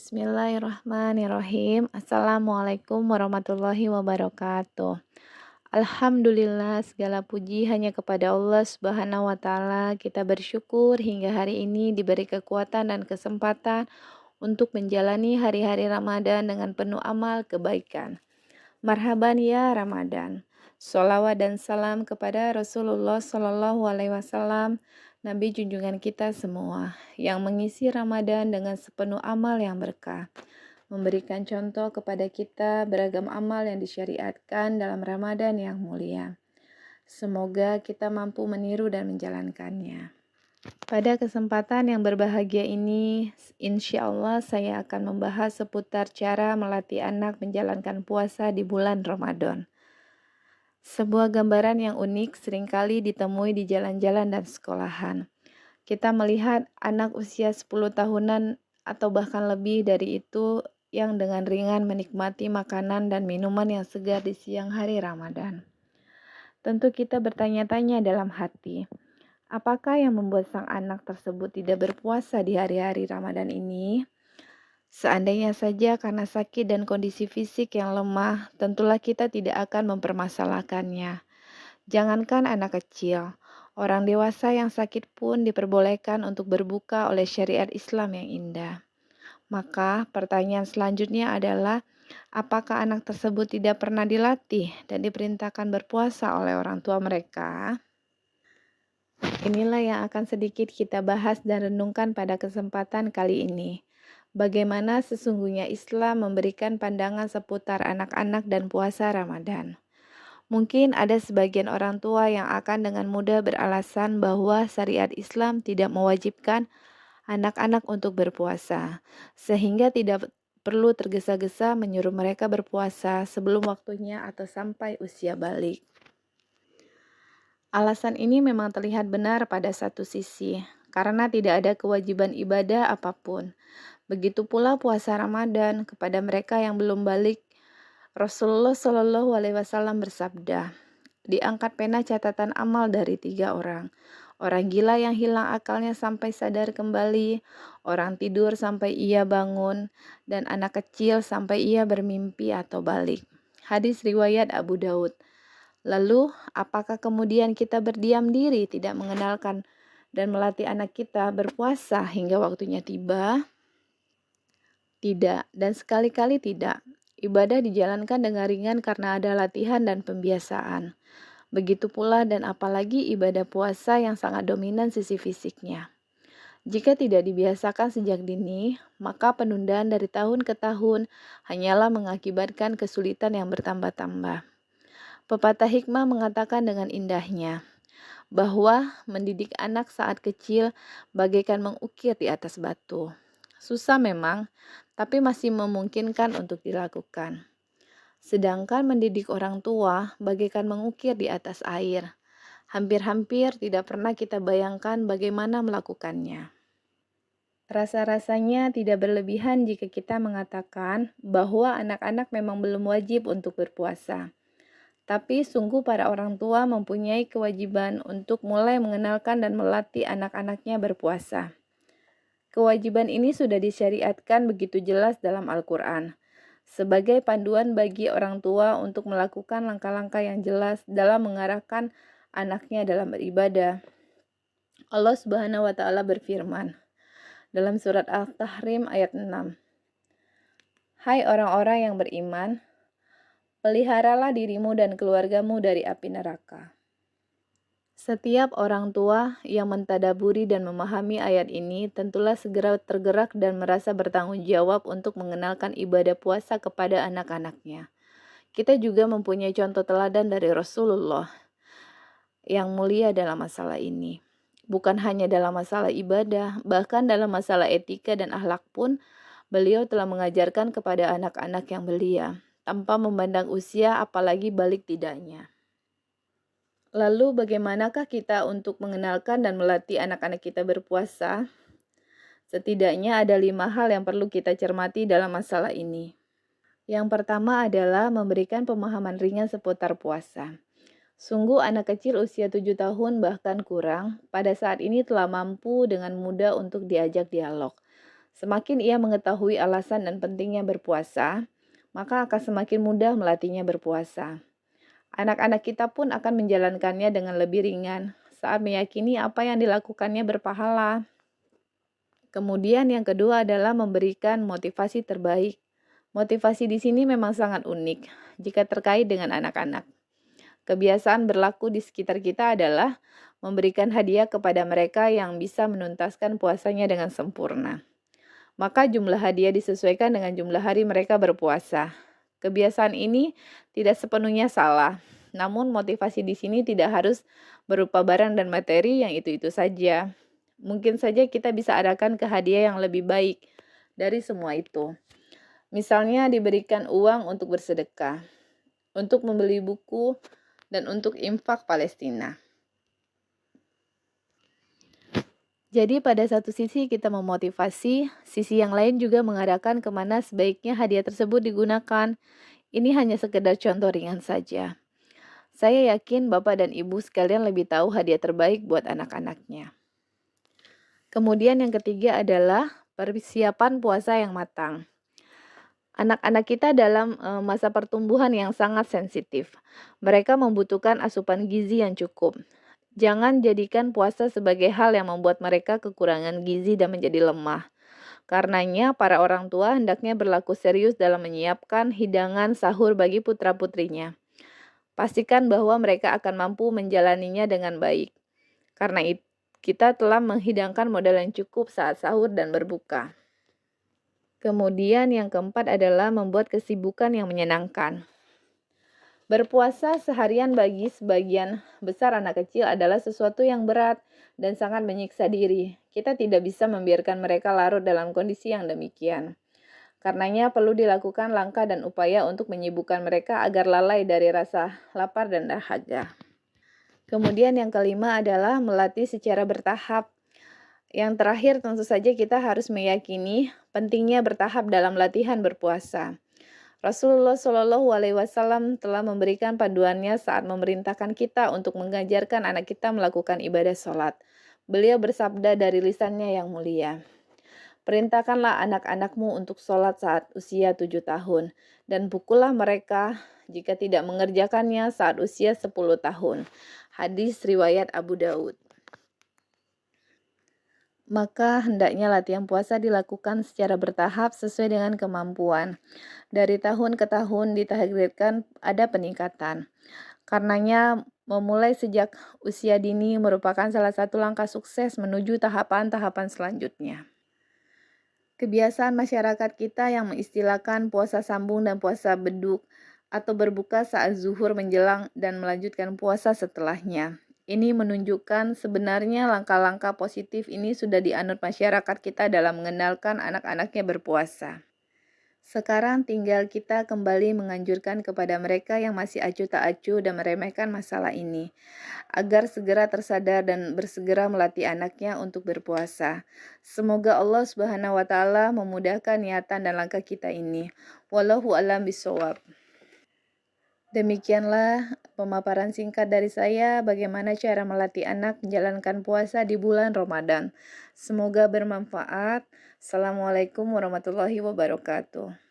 Bismillahirrahmanirrahim. Assalamualaikum warahmatullahi wabarakatuh. Alhamdulillah, segala puji hanya kepada Allah Subhanahu wa Ta'ala. Kita bersyukur hingga hari ini diberi kekuatan dan kesempatan untuk menjalani hari-hari Ramadan dengan penuh amal kebaikan. Marhaban ya Ramadan. Sholawat dan salam kepada Rasulullah Shallallahu Alaihi Wasallam, Nabi junjungan kita semua, yang mengisi Ramadan dengan sepenuh amal yang berkah, memberikan contoh kepada kita beragam amal yang disyariatkan dalam Ramadan yang mulia. Semoga kita mampu meniru dan menjalankannya. Pada kesempatan yang berbahagia ini, insya Allah saya akan membahas seputar cara melatih anak menjalankan puasa di bulan Ramadan. Sebuah gambaran yang unik seringkali ditemui di jalan-jalan dan sekolahan. Kita melihat anak usia 10 tahunan atau bahkan lebih dari itu yang dengan ringan menikmati makanan dan minuman yang segar di siang hari Ramadan. Tentu kita bertanya-tanya dalam hati, apakah yang membuat sang anak tersebut tidak berpuasa di hari-hari Ramadan ini? Seandainya saja karena sakit dan kondisi fisik yang lemah, tentulah kita tidak akan mempermasalahkannya. Jangankan anak kecil, orang dewasa yang sakit pun diperbolehkan untuk berbuka oleh syariat Islam yang indah. Maka pertanyaan selanjutnya adalah, apakah anak tersebut tidak pernah dilatih dan diperintahkan berpuasa oleh orang tua mereka? Inilah yang akan sedikit kita bahas dan renungkan pada kesempatan kali ini. Bagaimana sesungguhnya Islam memberikan pandangan seputar anak-anak dan puasa Ramadan. Mungkin ada sebagian orang tua yang akan dengan mudah beralasan bahwa syariat Islam tidak mewajibkan anak-anak untuk berpuasa, sehingga tidak perlu tergesa-gesa menyuruh mereka berpuasa sebelum waktunya atau sampai usia balik. Alasan ini memang terlihat benar pada satu sisi, karena tidak ada kewajiban ibadah apapun. Begitu pula puasa Ramadan kepada mereka yang belum balik. Rasulullah Shallallahu Alaihi Wasallam bersabda, diangkat pena catatan amal dari 3 orang. Orang gila yang hilang akalnya sampai sadar kembali, orang tidur sampai ia bangun, dan anak kecil sampai ia bermimpi atau balik. Hadis riwayat Abu Daud. Lalu, apakah kemudian kita berdiam diri, tidak mengenalkan dan melatih anak kita berpuasa hingga waktunya tiba? Tidak, dan sekali-kali tidak. Ibadah dijalankan dengan ringan karena ada latihan dan pembiasaan. Begitu pula dan apalagi ibadah puasa yang sangat dominan sisi fisiknya. Jika tidak dibiasakan sejak dini, maka penundaan dari tahun ke tahun hanyalah mengakibatkan kesulitan yang bertambah-tambah. Pepatah hikmah mengatakan dengan indahnya, bahwa mendidik anak saat kecil bagaikan mengukir di atas batu. Susah memang, tapi masih memungkinkan untuk dilakukan. Sedangkan mendidik orang tua bagaikan mengukir di atas air. Hampir-hampir tidak pernah kita bayangkan bagaimana melakukannya. Rasa-rasanya tidak berlebihan jika kita mengatakan bahwa anak-anak memang belum wajib untuk berpuasa. Tapi sungguh para orang tua mempunyai kewajiban untuk mulai mengenalkan dan melatih anak-anaknya berpuasa. Kewajiban ini sudah disyariatkan begitu jelas dalam Al-Quran, sebagai panduan bagi orang tua untuk melakukan langkah-langkah yang jelas dalam mengarahkan anaknya dalam beribadah. Allah Subhanahu wa Ta'ala berfirman dalam surat Al-Tahrim ayat 6, hai orang-orang yang beriman, peliharalah dirimu dan keluargamu dari api neraka. Setiap orang tua yang mentadaburi dan memahami ayat ini tentulah segera tergerak dan merasa bertanggung jawab untuk mengenalkan ibadah puasa kepada anak-anaknya. Kita juga mempunyai contoh teladan dari Rasulullah yang mulia dalam masalah ini. Bukan hanya dalam masalah ibadah, bahkan dalam masalah etika dan akhlak pun beliau telah mengajarkan kepada anak-anak yang belia, tanpa memandang usia apalagi balik tidaknya. Lalu bagaimanakah kita untuk mengenalkan dan melatih anak-anak kita berpuasa? Setidaknya ada 5 hal yang perlu kita cermati dalam masalah ini. Yang pertama adalah memberikan pemahaman ringan seputar puasa. Sungguh anak kecil usia 7 tahun bahkan kurang, pada saat ini telah mampu dengan mudah untuk diajak dialog. Semakin ia mengetahui alasan dan pentingnya berpuasa, maka akan semakin mudah melatihnya berpuasa. Anak-anak kita pun akan menjalankannya dengan lebih ringan saat meyakini apa yang dilakukannya berpahala. Kemudian yang kedua adalah memberikan motivasi terbaik. Motivasi di sini memang sangat unik jika terkait dengan anak-anak. Kebiasaan berlaku di sekitar kita adalah memberikan hadiah kepada mereka yang bisa menuntaskan puasanya dengan sempurna. Maka jumlah hadiah disesuaikan dengan jumlah hari mereka berpuasa. Kebiasaan ini tidak sepenuhnya salah, namun motivasi di sini tidak harus berupa barang dan materi yang itu-itu saja. Mungkin saja kita bisa adakan ke hadiah yang lebih baik dari semua itu. Misalnya diberikan uang untuk bersedekah, untuk membeli buku, dan untuk infak Palestina. Jadi pada satu sisi kita memotivasi, sisi yang lain juga mengarahkan kemana sebaiknya hadiah tersebut digunakan. Ini hanya sekedar contoh ringan saja. Saya yakin Bapak dan Ibu sekalian lebih tahu hadiah terbaik buat anak-anaknya. Kemudian yang ketiga adalah persiapan puasa yang matang. Anak-anak kita dalam masa pertumbuhan yang sangat sensitif. Mereka membutuhkan asupan gizi yang cukup. Jangan jadikan puasa sebagai hal yang membuat mereka kekurangan gizi dan menjadi lemah. Karenanya, para orang tua hendaknya berlaku serius dalam menyiapkan hidangan sahur bagi putra-putrinya. Pastikan bahwa mereka akan mampu menjalaninya dengan baik. Karena itu, kita telah menghidangkan modal yang cukup saat sahur dan berbuka. Kemudian yang keempat adalah membuat kesibukan yang menyenangkan. Berpuasa seharian bagi sebagian besar anak kecil adalah sesuatu yang berat dan sangat menyiksa diri. Kita tidak bisa membiarkan mereka larut dalam kondisi yang demikian. Karenanya perlu dilakukan langkah dan upaya untuk menyibukkan mereka agar lalai dari rasa lapar dan dahaga. Kemudian yang kelima adalah melatih secara bertahap. Yang terakhir tentu saja kita harus meyakini pentingnya bertahap dalam latihan berpuasa. Rasulullah Shallallahu Alaihi Wasallam telah memberikan panduannya saat memerintahkan kita untuk mengajarkan anak kita melakukan ibadah sholat. Beliau bersabda dari lisannya yang mulia, "Perintahkanlah anak-anakmu untuk sholat saat usia 7 tahun, dan pukullah mereka jika tidak mengerjakannya saat usia 10 tahun." Hadis riwayat Abu Daud. Maka hendaknya latihan puasa dilakukan secara bertahap sesuai dengan kemampuan. Dari tahun ke tahun ditakdirkan ada peningkatan. Karenanya memulai sejak usia dini merupakan salah satu langkah sukses menuju tahapan-tahapan selanjutnya. Kebiasaan masyarakat kita yang mengistilahkan puasa sambung dan puasa beduk atau berbuka saat zuhur menjelang dan melanjutkan puasa setelahnya. Ini menunjukkan sebenarnya langkah-langkah positif ini sudah dianut masyarakat kita dalam mengenalkan anak-anaknya berpuasa. Sekarang tinggal kita kembali menganjurkan kepada mereka yang masih acuh tak acuh dan meremehkan masalah ini, agar segera tersadar dan bersegera melatih anaknya untuk berpuasa. Semoga Allah Subhanahu wa taala memudahkan niatan dan langkah kita ini. Wallahu a'lam bishawab. Demikianlah pemaparan singkat dari saya bagaimana cara melatih anak menjalankan puasa di bulan Ramadan. Semoga bermanfaat. Assalamualaikum warahmatullahi wabarakatuh.